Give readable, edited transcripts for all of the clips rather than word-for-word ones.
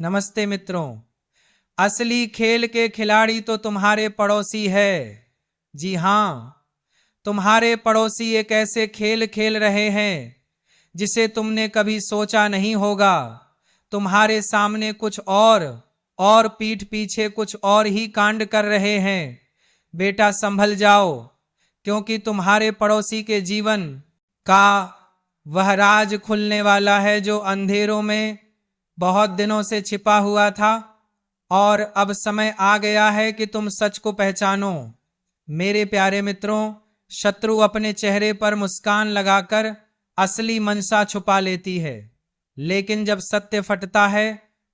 नमस्ते मित्रों। असली खेल के खिलाड़ी तो तुम्हारे पड़ोसी है। जी हाँ, तुम्हारे पड़ोसी एक ऐसे खेल खेल रहे हैं जिसे तुमने कभी सोचा नहीं होगा। तुम्हारे सामने कुछ और पीठ पीछे कुछ और ही कांड कर रहे हैं। बेटा संभल जाओ, क्योंकि तुम्हारे पड़ोसी के जीवन का वह राज खुलने वाला है जो अंधेरों में बहुत दिनों से छिपा हुआ था, और अब समय आ गया है कि तुम सच को पहचानो। मेरे प्यारे मित्रों, शत्रु अपने चेहरे पर मुस्कान लगाकर असली मंशा छुपा लेती है, लेकिन जब सत्य फटता है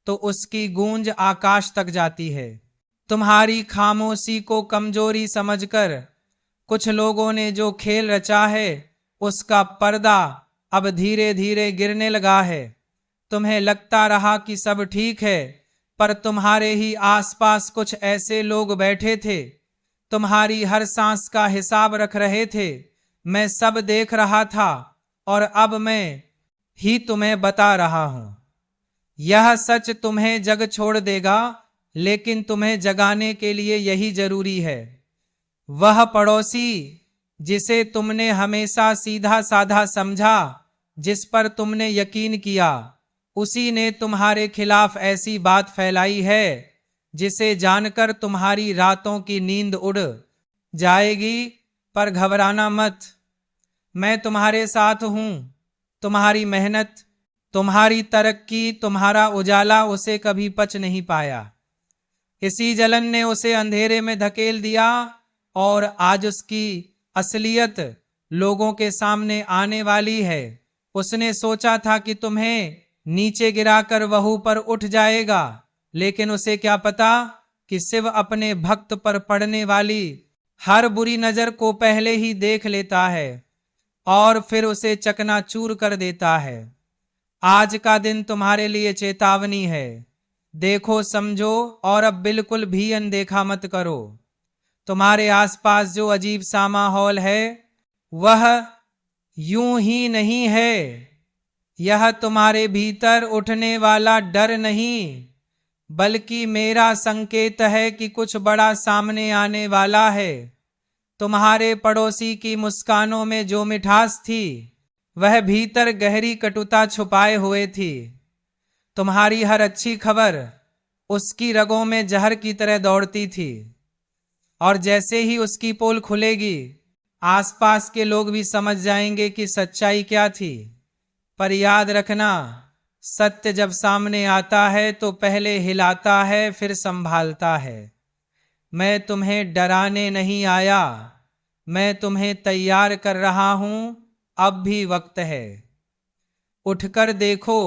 तो उसकी गूंज आकाश तक जाती है। तुम्हारी खामोशी को कमजोरी समझकर कुछ लोगों ने जो खेल रचा है उसका पर्दा अब धीरे धीरे गिरने लगा है। तुम्हें लगता रहा कि सब ठीक है, पर तुम्हारे ही आसपास कुछ ऐसे लोग बैठे थे, तुम्हारी हर सांस का हिसाब रख रहे थे। मैं सब देख रहा था और अब मैं ही तुम्हें बता रहा हूं। यह सच तुम्हें जग छोड़ देगा, लेकिन तुम्हें जगाने के लिए यही जरूरी है। वह पड़ोसी जिसे तुमने हमेशा सीधा साधा समझा, जिस पर तुमने यकीन किया, उसी ने तुम्हारे खिलाफ ऐसी बात फैलाई है जिसे जानकर तुम्हारी रातों की नींद उड़ जाएगी। पर घबराना मत, मैं तुम्हारे साथ हूं। तुम्हारी मेहनत, तुम्हारी तरक्की, तुम्हारा उजाला उसे कभी पच नहीं पाया। इसी जलन ने उसे अंधेरे में धकेल दिया और आज उसकी असलियत लोगों के सामने आने वाली है। उसने सोचा था कि तुम्हें नीचे गिराकर वह ऊपर उठ जाएगा, लेकिन उसे क्या पता कि शिव अपने भक्त पर पड़ने वाली हर बुरी नजर को पहले ही देख लेता है और फिर उसे चकनाचूर कर देता है। आज का दिन तुम्हारे लिए चेतावनी है। देखो, समझो और अब बिल्कुल भी अनदेखा मत करो। तुम्हारे आसपास जो अजीब सा माहौल है वह यूं ही नहीं है। यह तुम्हारे भीतर उठने वाला डर नहीं, बल्कि मेरा संकेत है कि कुछ बड़ा सामने आने वाला है। तुम्हारे पड़ोसी की मुस्कानों में जो मिठास थी वह भीतर गहरी कटुता छुपाए हुए थी। तुम्हारी हर अच्छी खबर उसकी रगों में जहर की तरह दौड़ती थी, और जैसे ही उसकी पोल खुलेगी आसपास के लोग भी समझ जाएंगे कि सच्चाई क्या थी। पर याद रखना, सत्य जब सामने आता है तो पहले हिलाता है फिर संभालता है। मैं तुम्हें डराने नहीं आया, मैं तुम्हें तैयार कर रहा हूं। अब भी वक्त है। उठकर देखो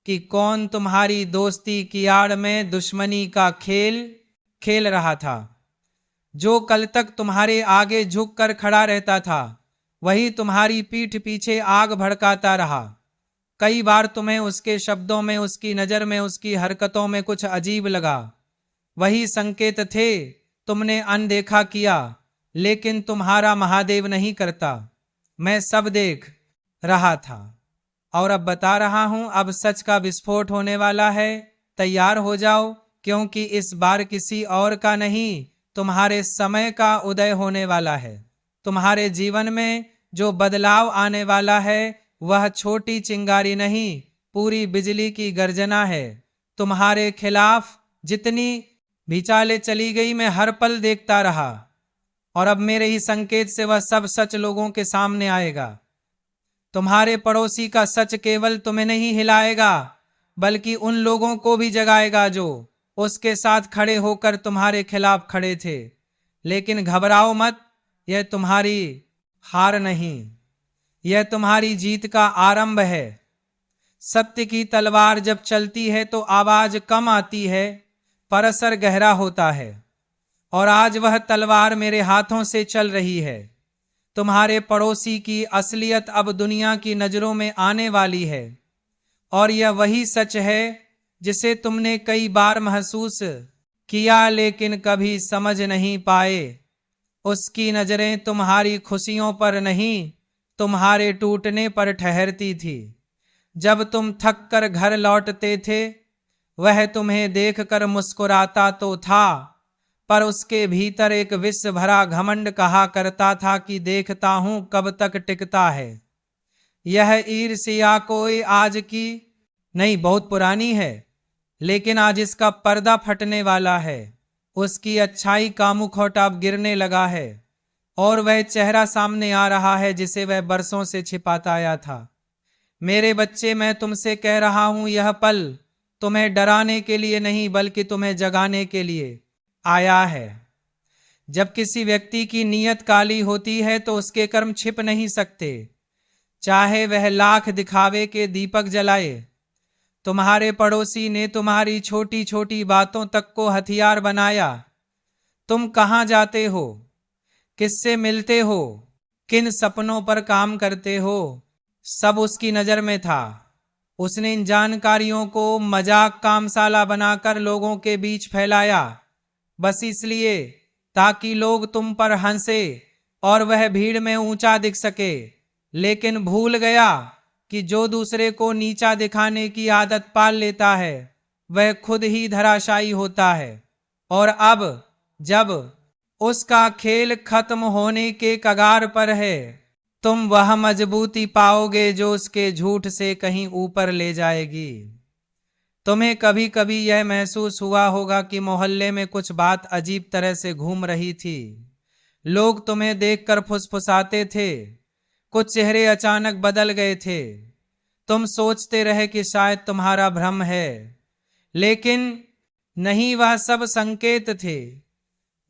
कि कौन तुम्हारी दोस्ती की आड़ में दुश्मनी का खेल खेल रहा था। जो कल तक तुम्हारे आगे झुक कर खड़ा रहता था वही तुम्हारी पीठ पीछे आग भड़काता रहा। कई बार तुम्हें उसके शब्दों में, उसकी नजर में, उसकी हरकतों में कुछ अजीब लगा। वही संकेत थे, तुमने अनदेखा किया, लेकिन तुम्हारा महादेव नहीं करता। मैं सब देख रहा था और अब बता रहा हूं। अब सच का विस्फोट होने वाला है। तैयार हो जाओ, क्योंकि इस बार किसी और का नहीं, तुम्हारे समय का उदय होने वाला है। तुम्हारे जीवन में जो बदलाव आने वाला है वह छोटी चिंगारी नहीं, पूरी बिजली की गर्जना है। तुम्हारे खिलाफ जितनी भी चालें चली गई मैं हर पल देखता रहा, और अब मेरे ही संकेत से वह सब सच लोगों के सामने आएगा। तुम्हारे पड़ोसी का सच केवल तुम्हें नहीं हिलाएगा, बल्कि उन लोगों को भी जगाएगा जो उसके साथ खड़े होकर तुम्हारे खिलाफ खड़े थे। लेकिन घबराओ मत, यह तुम्हारी हार नहीं, यह तुम्हारी जीत का आरंभ है। सत्य की तलवार जब चलती है तो आवाज कम आती है, पर असर गहरा होता है। और आज वह तलवार मेरे हाथों से चल रही है। तुम्हारे पड़ोसी की असलियत अब दुनिया की नजरों में आने वाली है, और यह वही सच है जिसे तुमने कई बार महसूस किया लेकिन कभी समझ नहीं पाए। उसकी नजरें तुम्हारी खुशियों पर नहीं, तुम्हारे टूटने पर ठहरती थी। जब तुम थक कर घर लौटते थे वह तुम्हें देखकर मुस्कुराता तो था, पर उसके भीतर एक विष भरा घमंड कहा करता था कि देखता हूं कब तक टिकता है। यह ईर्ष्या कोई आज की नहीं, बहुत पुरानी है, लेकिन आज इसका पर्दा फटने वाला है। उसकी अच्छाई का मुखौटा अब गिरने लगा है और वह चेहरा सामने आ रहा है जिसे वह बरसों से छिपाता आया था। मेरे बच्चे, मैं तुमसे कह रहा हूं, यह पल तुम्हें डराने के लिए नहीं बल्कि तुम्हें जगाने के लिए आया है। जब किसी व्यक्ति की नीयत काली होती है तो उसके कर्म छिप नहीं सकते, चाहे वह लाख दिखावे के दीपक जलाए। तुम्हारे पड़ोसी ने तुम्हारी छोटी छोटी बातों तक को हथियार बनाया। तुम कहां जाते हो, किससे मिलते हो, किन सपनों पर काम करते हो, सब उसकी नजर में था। उसने इन जानकारियों को मजाक कामसाला बनाकर लोगों के बीच फैलाया, बस इसलिए ताकि लोग तुम पर हंसे और वह भीड़ में ऊंचा दिख सके। लेकिन भूल गया कि जो दूसरे को नीचा दिखाने की आदत पाल लेता है वह खुद ही धराशायी होता है। और अब जब उसका खेल खत्म होने के कगार पर है, तुम वह मजबूती पाओगे जो उसके झूठ से कहीं ऊपर ले जाएगी। तुम्हें कभी कभी यह महसूस हुआ होगा कि मोहल्ले में कुछ बात अजीब तरह से घूम रही थी। लोग तुम्हें देखकर फुसफुसाते थे, कुछ चेहरे अचानक बदल गए थे। तुम सोचते रहे कि शायद तुम्हारा भ्रम है, लेकिन नहीं, वह सब संकेत थे।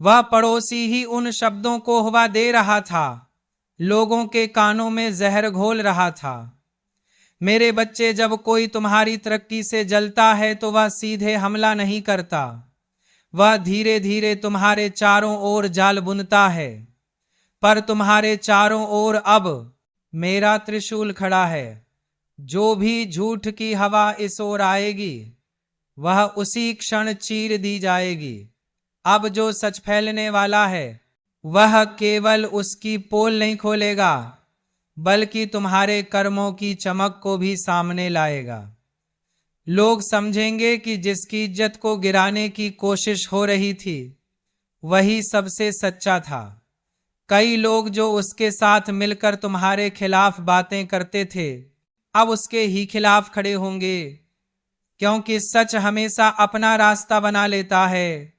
वह पड़ोसी ही उन शब्दों को हवा दे रहा था, लोगों के कानों में जहर घोल रहा था। मेरे बच्चे, जब कोई तुम्हारी तरक्की से जलता है तो वह सीधे हमला नहीं करता, वह धीरे धीरे तुम्हारे चारों ओर जाल बुनता है। पर तुम्हारे चारों ओर अब मेरा त्रिशूल खड़ा है। जो भी झूठ की हवा इस ओर आएगी वह उसी क्षण चीर दी जाएगी। अब जो सच फैलने वाला है वह केवल उसकी पोल नहीं खोलेगा बल्कि तुम्हारे कर्मों की चमक को भी सामने लाएगा। लोग समझेंगे कि जिसकी इज्जत को गिराने की कोशिश हो रही थी वही सबसे सच्चा था। कई लोग जो उसके साथ मिलकर तुम्हारे खिलाफ बातें करते थे अब उसके ही खिलाफ खड़े होंगे, क्योंकि सच हमेशा अपना रास्ता बना लेता है।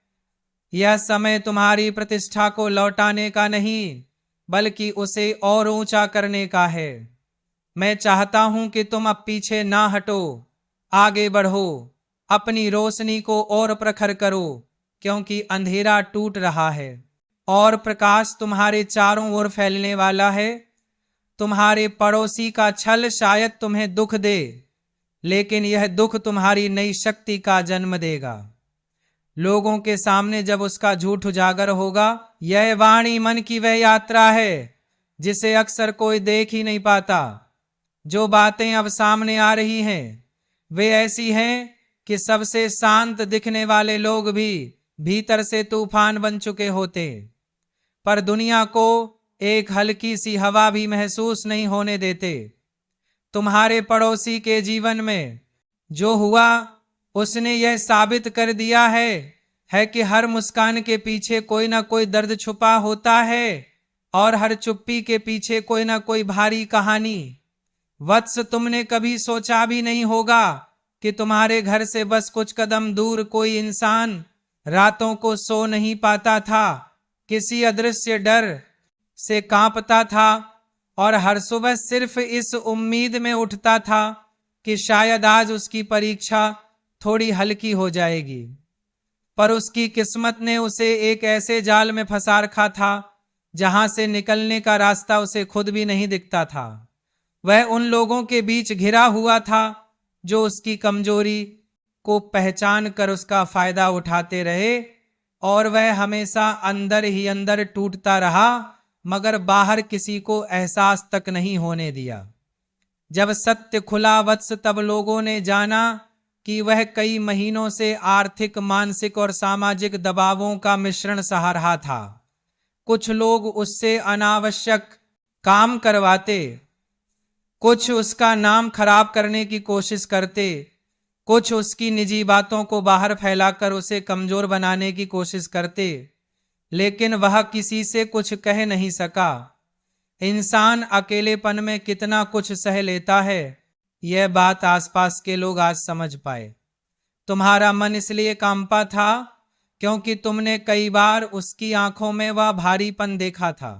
यह समय तुम्हारी प्रतिष्ठा को लौटाने का नहीं बल्कि उसे और ऊंचा करने का है। मैं चाहता हूं कि तुम अब पीछे ना हटो, आगे बढ़ो, अपनी रोशनी को और प्रखर करो, क्योंकि अंधेरा टूट रहा है और प्रकाश तुम्हारे चारों ओर फैलने वाला है। तुम्हारे पड़ोसी का छल शायद तुम्हें दुख दे, लेकिन यह दुख तुम्हारी नई शक्ति का जन्म देगा। लोगों के सामने जब उसका झूठ उजागर होगा, यह वाणी मन की वह यात्रा है जिसे अक्सर कोई देख ही नहीं पाता। जो बातें अब सामने आ रही हैं वे ऐसी हैं कि सबसे शांत दिखने वाले लोग भी भीतर से तूफान बन चुके होते, पर दुनिया को एक हल्की सी हवा भी महसूस नहीं होने देते। तुम्हारे पड़ोसी के जीवन में जो हुआ उसने यह साबित कर दिया है कि हर मुस्कान के पीछे कोई ना कोई दर्द छुपा होता है और हर चुप्पी के पीछे कोई ना कोई भारी कहानी। वत्स, तुमने कभी सोचा भी नहीं होगा कि तुम्हारे घर से बस कुछ कदम दूर कोई इंसान रातों को सो नहीं पाता था, किसी अदृश्य डर से कांपता था और हर सुबह सिर्फ इस उम्मीद में उठता था कि शायद आज उसकी परीक्षा थोड़ी हल्की हो जाएगी। पर उसकी किस्मत ने उसे एक ऐसे जाल में फंसा रखा था जहां से निकलने का रास्ता उसे खुद भी नहीं दिखता था। वह उन लोगों के बीच घिरा हुआ था जो उसकी कमजोरी को पहचान कर उसका फायदा उठाते रहे, और वह हमेशा अंदर ही अंदर टूटता रहा मगर बाहर किसी को एहसास तक नहीं होने दिया। जब सत्य खुला वत्स, तब लोगों ने जाना कि वह कई महीनों से आर्थिक, मानसिक और सामाजिक दबावों का मिश्रण सहा रहा था। कुछ लोग उससे अनावश्यक काम करवाते, कुछ उसका नाम खराब करने की कोशिश करते, कुछ उसकी निजी बातों को बाहर फैलाकर उसे कमजोर बनाने की कोशिश करते, लेकिन वह किसी से कुछ कह नहीं सका। इंसान अकेलेपन में कितना कुछ सह लेता है, यह बात आसपास के लोग आज समझ पाए। तुम्हारा मन इसलिए कांपा था क्योंकि तुमने कई बार उसकी आंखों में वह भारीपन देखा था,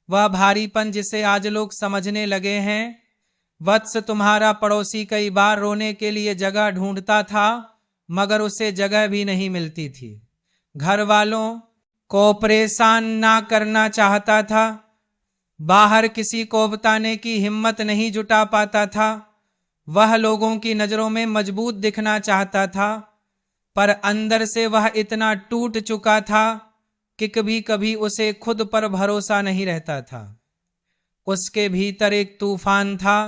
वह भारीपन जिसे आज लोग समझने लगे हैं। वत्स, तुम्हारा पड़ोसी कई बार रोने के लिए जगह ढूंढता था, मगर उसे जगह भी नहीं मिलती थी। घर वालों को परेशान ना करना चाहता था, बाहर किसी को बताने की हिम्मत नहीं जुटा पाता था। वह लोगों की नजरों में मजबूत दिखना चाहता था, पर अंदर से वह इतना टूट चुका था कि कभी कभी उसे खुद पर भरोसा नहीं रहता था। उसके भीतर एक तूफान था,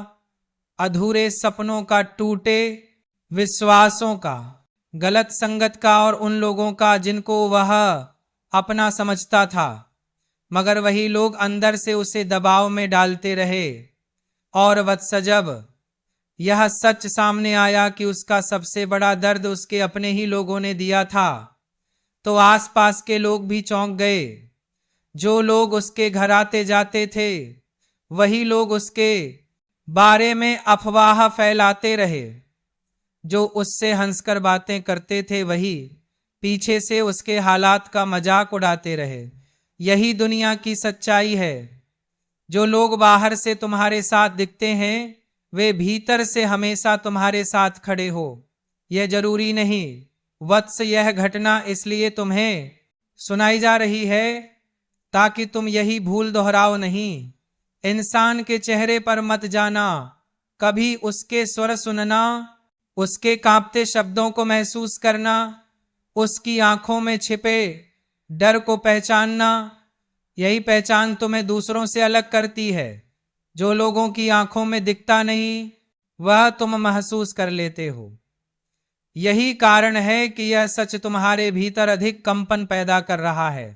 अधूरे सपनों का, टूटे विश्वासों का, गलत संगत का और उन लोगों का जिनको वह अपना समझता था, मगर वही लोग अंदर से उसे दबाव में डालते रहे। और वत्स, जब यह सच सामने आया कि उसका सबसे बड़ा दर्द उसके अपने ही लोगों ने दिया था, तो आसपास के लोग भी चौंक गए। जो लोग उसके घर आते जाते थे, वही लोग उसके बारे में अफवाह फैलाते रहे। जो उससे हंसकर बातें करते थे, वही पीछे से उसके हालात का मजाक उड़ाते रहे। यही दुनिया की सच्चाई है। जो लोग बाहर से तुम्हारे साथ दिखते हैं, वे भीतर से हमेशा तुम्हारे साथ खड़े हो, यह जरूरी नहीं। वत्स, यह घटना इसलिए तुम्हें सुनाई जा रही है ताकि तुम यही भूल दोहराओ नहीं। इंसान के चेहरे पर मत जाना, कभी उसके स्वर सुनना, उसके कांपते शब्दों को महसूस करना, उसकी आंखों में छिपे डर को पहचानना। यही पहचान तुम्हें दूसरों से अलग करती है। जो लोगों की आंखों में दिखता नहीं, वह तुम महसूस कर लेते हो। यही कारण है कि यह सच तुम्हारे भीतर अधिक कंपन पैदा कर रहा है।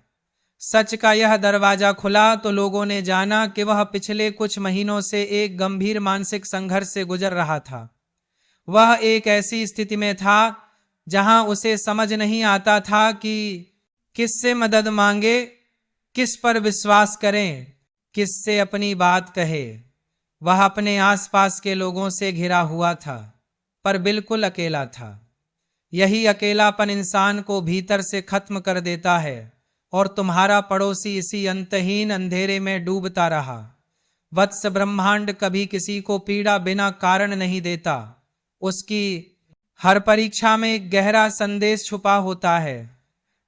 सच का यह दरवाजा खुला तो लोगों ने जाना कि वह पिछले कुछ महीनों से एक गंभीर मानसिक संघर्ष से गुजर रहा था। वह एक ऐसी स्थिति में था जहां उसे समझ नहीं आता था कि किससे मदद मांगे, किस पर विश्वास करें, किससे अपनी बात कहे। वह अपने आसपास के लोगों से घिरा हुआ था, पर बिल्कुल अकेला था। यही अकेलापन इंसान को भीतर से खत्म कर देता है, और तुम्हारा पड़ोसी इसी अंतहीन अंधेरे में डूबता रहा। वत्स, ब्रह्मांड कभी किसी को पीड़ा बिना कारण नहीं देता। उसकी हर परीक्षा में एक गहरा संदेश छुपा होता है।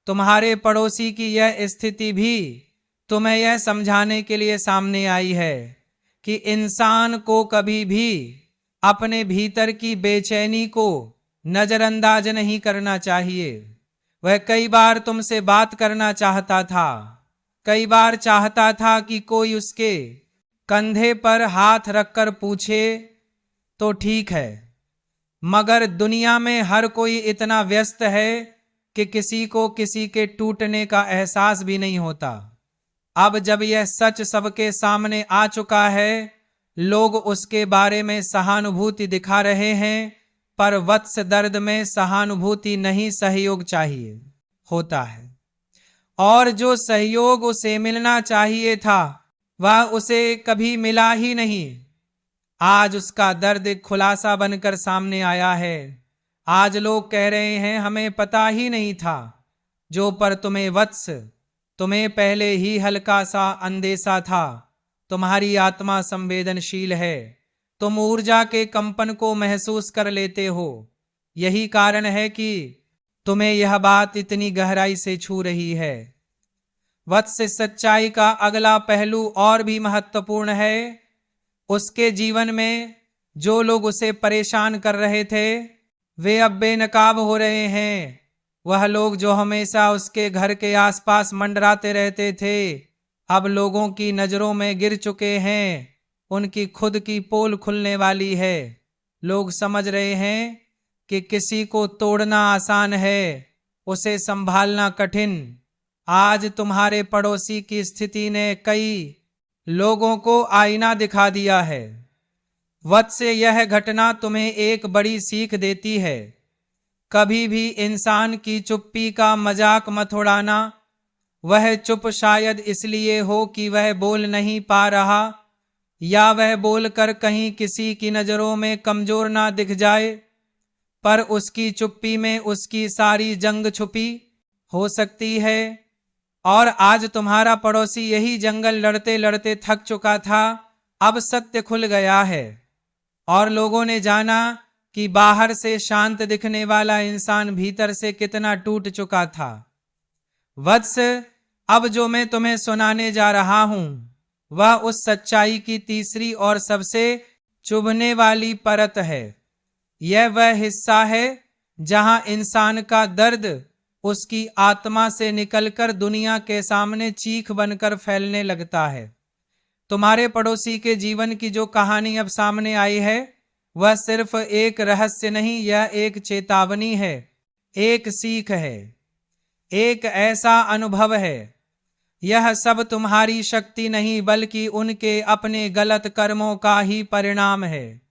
तुम्हारे पड़ोसी की यह स्थिति भी तुम्हें यह समझाने के लिए सामने आई है कि इंसान को कभी भी अपने भीतर की बेचैनी को नजरअंदाज नहीं करना चाहिए। वह कई बार तुमसे बात करना चाहता था, कई बार चाहता था कि कोई उसके कंधे पर हाथ रखकर पूछे तो ठीक है, मगर दुनिया में हर कोई इतना व्यस्त है कि किसी को किसी के टूटने का एहसास भी नहीं होता। अब जब यह सच सबके सामने आ चुका है, लोग उसके बारे में सहानुभूति दिखा रहे हैं, पर वत्स, दर्द में सहानुभूति नहीं, सहयोग चाहिए होता है। और जो सहयोग उसे मिलना चाहिए था, वह उसे कभी मिला ही नहीं। आज उसका दर्द एक खुलासा बनकर सामने आया है। आज लोग कह रहे हैं, हमें पता ही नहीं था। जो पर तुम्हें वत्स, तुम्हें पहले ही हल्का सा अंदेशा था। तुम्हारी आत्मा संवेदनशील है, तुम ऊर्जा के कंपन को महसूस कर लेते हो। यही कारण है कि तुम्हें यह बात इतनी गहराई से छू रही है। वत्स, सच्चाई का अगला पहलू और भी महत्वपूर्ण है। उसके जीवन में जो लोग उसे परेशान कर रहे थे, वे अब बेनकाब हो रहे हैं। वह लोग जो हमेशा उसके घर के आसपास मंडराते रहते थे, अब लोगों की नजरों में गिर चुके हैं। उनकी खुद की पोल खुलने वाली है। लोग समझ रहे हैं कि किसी को तोड़ना आसान है, उसे संभालना कठिन। आज तुम्हारे पड़ोसी की स्थिति ने कई लोगों को आईना दिखा दिया है। वत्स, यह घटना तुम्हें एक बड़ी सीख देती है। कभी भी इंसान की चुप्पी का मजाक मत उड़ाना। वह चुप शायद इसलिए हो कि वह बोल नहीं पा रहा, या वह बोलकर कहीं किसी की नजरों में कमजोर ना दिख जाए, पर उसकी चुप्पी में उसकी सारी जंग छुपी हो सकती है। और आज तुम्हारा पड़ोसी यही जंगल लड़ते लड़ते थक चुका था। अब सत्य खुल गया है और लोगों ने जाना कि बाहर से शांत दिखने वाला इंसान भीतर से कितना टूट चुका था। वत्स, अब जो मैं तुम्हें सुनाने जा रहा हूं वह उस सच्चाई की तीसरी और सबसे चुभने वाली परत है। यह वह हिस्सा है जहां इंसान का दर्द उसकी आत्मा से निकलकर दुनिया के सामने चीख बनकर फैलने लगता है। तुम्हारे पड़ोसी के जीवन की जो कहानी अब सामने आई है वह सिर्फ एक रहस्य नहीं, यह एक चेतावनी है, एक सीख है, एक ऐसा अनुभव है। यह सब तुम्हारी शक्ति नहीं बल्कि उनके अपने गलत कर्मों का ही परिणाम है।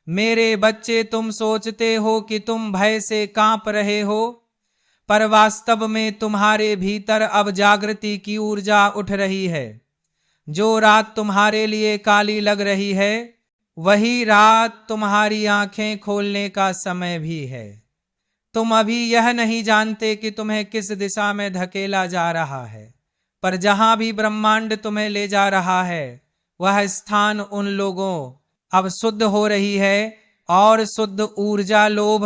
मेरे बच्चे, तुम सोचते हो कि तुम भय से कांप रहे हो, पर वास्तव में तुम्हारे भीतर अब जागृति की ऊर्जा उठ रही है। जो रात तुम्हारे लिए काली लग रही है वही रात तुम्हारी आंखें खोलने का समय भी है। तुम अभी यह नहीं जानते कि तुम्हें किस दिशा में धकेला जा रहा है, पर जहां भी ब्रह्मांड तुम्हें ले जा रहा है वह स्थान उन लोगों अब शुद्ध हो रही है, और शुद्ध ऊर्जा लोभ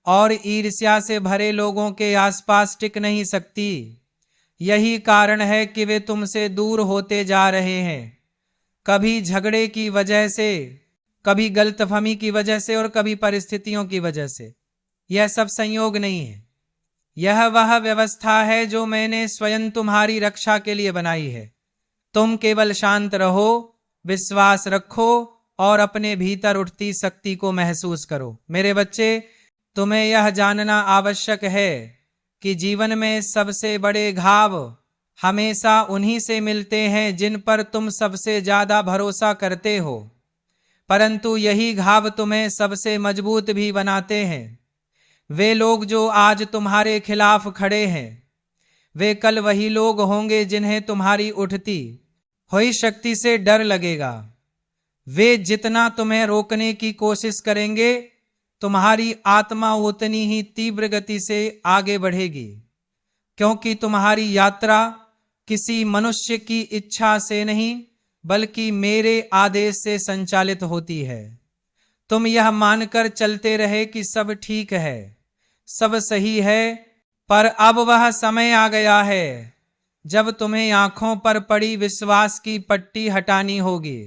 और ईर्ष्या से भरे लोगों के आसपास टिक नहीं सकती। यही कारण है कि वे तुमसे दूर होते जा रहे हैं, कभी झगड़े की वजह से, कभी गलतफहमी की वजह से और कभी परिस्थितियों की वजह से। यह सब संयोग नहीं है, यह वह व्यवस्था है जो मैंने स्वयं तुम्हारी रक्षा के लिए बनाई है। तुम केवल शांत रहो, विश्वास रखो और अपने भीतर उठती शक्ति को महसूस करो। मेरे बच्चे, तुम्हें यह जानना आवश्यक है कि जीवन में सबसे बड़े घाव हमेशा उन्हीं से मिलते हैं जिन पर तुम सबसे ज्यादा भरोसा करते हो, परंतु यही घाव तुम्हें सबसे मजबूत भी बनाते हैं। वे लोग जो आज तुम्हारे खिलाफ खड़े हैं वे कल वही लोग होंगे जिन्हें तुम्हारी उठती हुई शक्ति से डर लगेगा। वे जितना तुम्हें रोकने की कोशिश करेंगे तुम्हारी आत्मा उतनी ही तीव्र गति से आगे बढ़ेगी, क्योंकि तुम्हारी यात्रा किसी मनुष्य की इच्छा से नहीं बल्कि मेरे आदेश से संचालित होती है। तुम यह मानकर चलते रहे कि सब ठीक है, सब सही है, पर अब वह समय आ गया है जब तुम्हें आंखों पर पड़ी विश्वास की पट्टी हटानी होगी।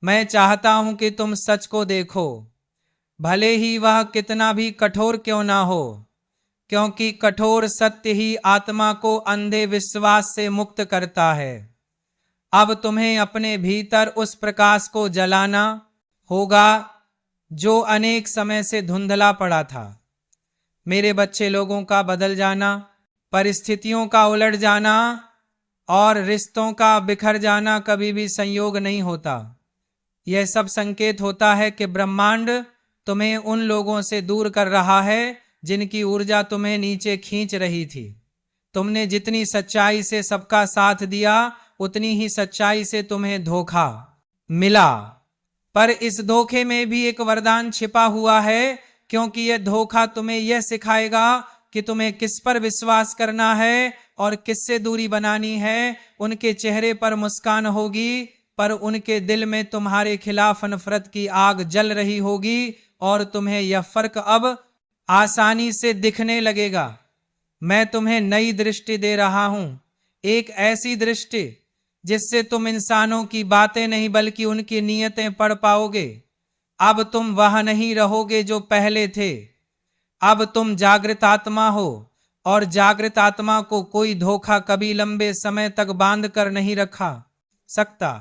मैं चाहता हूं कि तुम सच को देखो, भले ही वह कितना भी कठोर क्यों ना हो, क्योंकि कठोर सत्य ही आत्मा को अंधे विश्वास से मुक्त करता है। अब तुम्हें अपने भीतर उस प्रकाश को जलाना होगा जो अनेक समय से धुंधला पड़ा था। मेरे बच्चे, लोगों का बदल जाना, परिस्थितियों का उलट जाना और रिश्तों का बिखर जाना कभी भी संयोग नहीं होता। यह सब संकेत होता है कि ब्रह्मांड तुम्हें उन लोगों से दूर कर रहा है जिनकी ऊर्जा तुम्हें नीचे खींच रही थी। तुमने जितनी सच्चाई से सबका साथ दिया उतनी ही सच्चाई से तुम्हें धोखा मिला, पर इस धोखे में भी एक वरदान छिपा हुआ है, क्योंकि यह धोखा तुम्हें यह सिखाएगा कि तुम्हें किस पर विश्वास करना है और किससे दूरी बनानी है। उनके चेहरे पर मुस्कान होगी पर उनके दिल में तुम्हारे खिलाफ नफरत की आग जल रही होगी, और तुम्हें यह फर्क अब आसानी से दिखने लगेगा। मैं तुम्हें नई दृष्टि दे रहा हूं, एक ऐसी दृष्टि जिससे तुम इंसानों की बातें नहीं बल्कि उनकी नीयतें पढ़ पाओगे। अब तुम वह नहीं रहोगे जो पहले थे। अब तुम जागृत आत्मा हो, और जागृत आत्मा को कोई धोखा कभी लंबे समय तक बांध कर नहीं रखा सकता।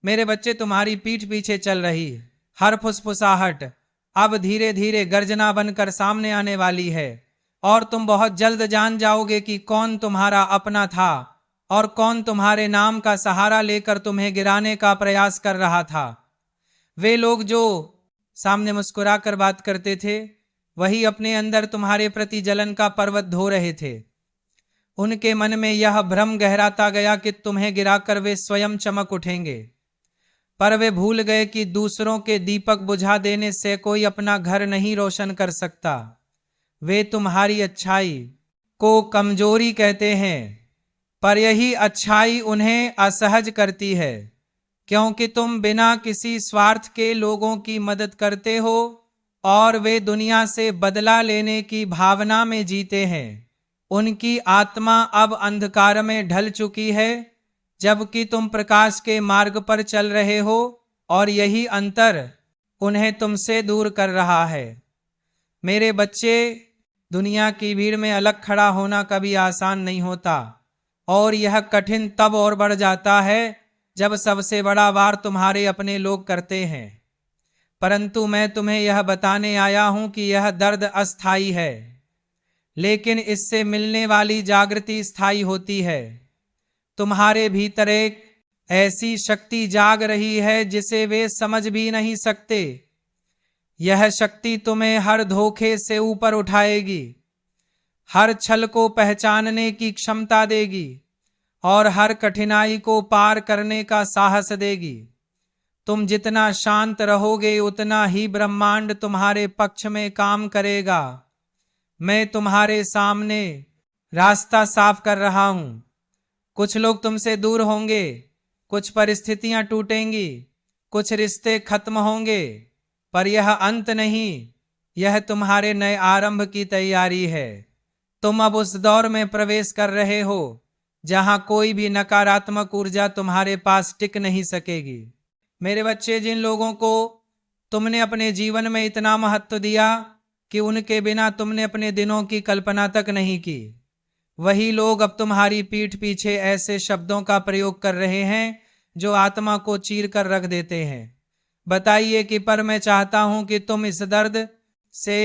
मेरे बच्चे, तुम्हारी पीठ पीछे चल रही हर फुसफुसाहट अब धीरे धीरे गर्जना बनकर सामने आने वाली है, और तुम बहुत जल्द जान जाओगे कि कौन तुम्हारा अपना था और कौन तुम्हारे नाम का सहारा लेकर तुम्हें गिराने का प्रयास कर रहा था। वे लोग जो सामने मुस्कुरा कर बात करते थे, वही अपने अंदर तुम्हारे प्रति जलन का पर्वत धो रहे थे। उनके मन में यह भ्रम गहराता गया कि तुम्हें गिराकर वे स्वयं चमक उठेंगे, पर वे भूल गए कि दूसरों के दीपक बुझा देने से कोई अपना घर नहीं रोशन कर सकता। वे तुम्हारी अच्छाई को कमजोरी कहते हैं, पर यही अच्छाई उन्हें असहज करती है, क्योंकि तुम बिना किसी स्वार्थ के लोगों की मदद करते हो और वे दुनिया से बदला लेने की भावना में जीते हैं। उनकी आत्मा अब अंधकार में ढल चुकी है, जबकि तुम प्रकाश के मार्ग पर चल रहे हो, और यही अंतर उन्हें तुमसे दूर कर रहा है। मेरे बच्चे, दुनिया की भीड़ में अलग खड़ा होना कभी आसान नहीं होता, और यह कठिन तब और बढ़ जाता है जब सबसे बड़ा वार तुम्हारे अपने लोग करते हैं। परंतु मैं तुम्हें यह बताने आया हूं कि यह दर्द अस्थाई है, लेकिन इससे मिलने वाली जागृति स्थायी होती है। तुम्हारे भीतर एक ऐसी शक्ति जाग रही है जिसे वे समझ भी नहीं सकते। यह शक्ति तुम्हें हर धोखे से ऊपर उठाएगी, हर छल को पहचानने की क्षमता देगी और हर कठिनाई को पार करने का साहस देगी। तुम जितना शांत रहोगे उतना ही ब्रह्मांड तुम्हारे पक्ष में काम करेगा। मैं तुम्हारे सामने रास्ता साफ कर रहा हूं। कुछ लोग तुमसे दूर होंगे, कुछ परिस्थितियां टूटेंगी, कुछ रिश्ते खत्म होंगे, पर यह अंत नहीं, यह तुम्हारे नए आरंभ की तैयारी है। तुम अब उस दौर में प्रवेश कर रहे हो जहां कोई भी नकारात्मक ऊर्जा तुम्हारे पास टिक नहीं सकेगी। मेरे बच्चे, जिन लोगों को तुमने अपने जीवन में इतना महत्व दिया कि उनके बिना तुमने अपने दिनों की कल्पना तक नहीं की, वही लोग अब तुम्हारी पीठ पीछे ऐसे शब्दों का प्रयोग कर रहे हैं जो आत्मा को चीर कर रख देते हैं। बताइए कि पर मैं चाहता हूं कि तुम इस दर्द से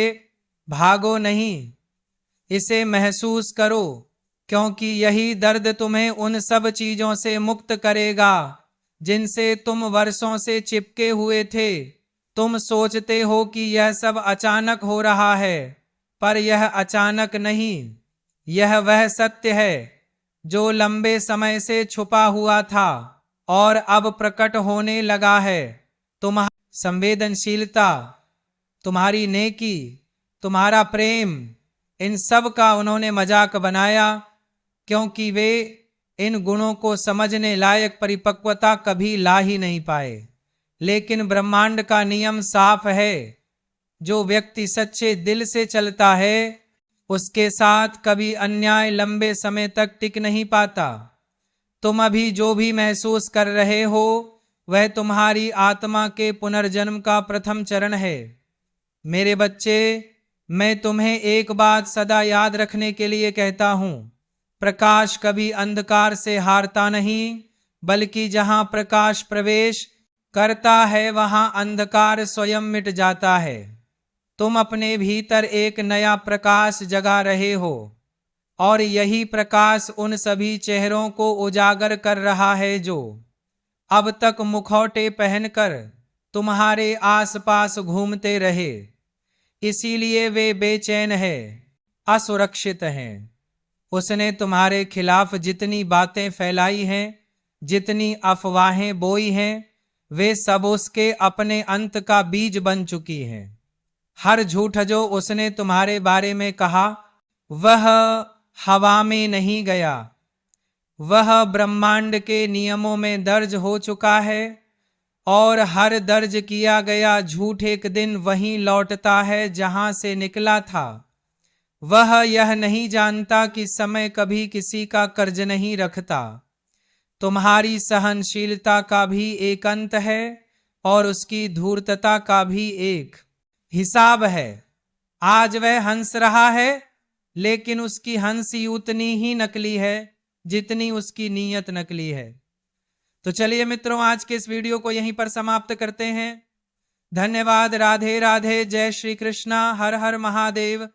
भागो नहीं, इसे महसूस करो, क्योंकि यही दर्द तुम्हें उन सब चीजों से मुक्त करेगा जिनसे तुम वर्षों से चिपके हुए थे। तुम सोचते हो कि यह सब अचानक हो रहा है, पर यह अचानक नहीं, यह वह सत्य है जो लंबे समय से छुपा हुआ था और अब प्रकट होने लगा है। तुम्हारी संवेदनशीलता, तुम्हारी नेकी, तुम्हारा प्रेम, इन सब का उन्होंने मजाक बनाया, क्योंकि वे इन गुणों को समझने लायक परिपक्वता कभी ला ही नहीं पाए। लेकिन ब्रह्मांड का नियम साफ है, जो व्यक्ति सच्चे दिल से चलता है उसके साथ कभी अन्याय लंबे समय तक टिक नहीं पाता। तुम अभी जो भी महसूस कर रहे हो वह तुम्हारी आत्मा के पुनर्जन्म का प्रथम चरण है। मेरे बच्चे, मैं तुम्हें एक बात सदा याद रखने के लिए कहता हूं, प्रकाश कभी अंधकार से हारता नहीं, बल्कि जहां प्रकाश प्रवेश करता है वहां अंधकार स्वयं मिट जाता है। तुम अपने भीतर एक नया प्रकाश जगा रहे हो, और यही प्रकाश उन सभी चेहरों को उजागर कर रहा है जो अब तक मुखौटे पहनकर तुम्हारे आसपास घूमते रहे। इसीलिए वे बेचैन हैं, असुरक्षित हैं। उसने तुम्हारे खिलाफ जितनी बातें फैलाई हैं, जितनी अफवाहें बोई हैं, वे सब उसके अपने अंत का बीज बन चुकी हैं। हर झूठ जो उसने तुम्हारे बारे में कहा वह हवा में नहीं गया, वह ब्रह्मांड के नियमों में दर्ज हो चुका है, और हर दर्ज किया गया झूठ एक दिन वहीं लौटता है जहां से निकला था। वह यह नहीं जानता कि समय कभी किसी का कर्ज नहीं रखता। तुम्हारी सहनशीलता का भी एक अंत है और उसकी धूर्तता का भी एक हिसाब है। आज वह हंस रहा है, लेकिन उसकी हंसी उतनी ही नकली है जितनी उसकी नीयत नकली है। तो चलिए मित्रों, आज के इस वीडियो को यहीं पर समाप्त करते हैं। धन्यवाद। राधे राधे। जय श्री कृष्णा। हर हर महादेव।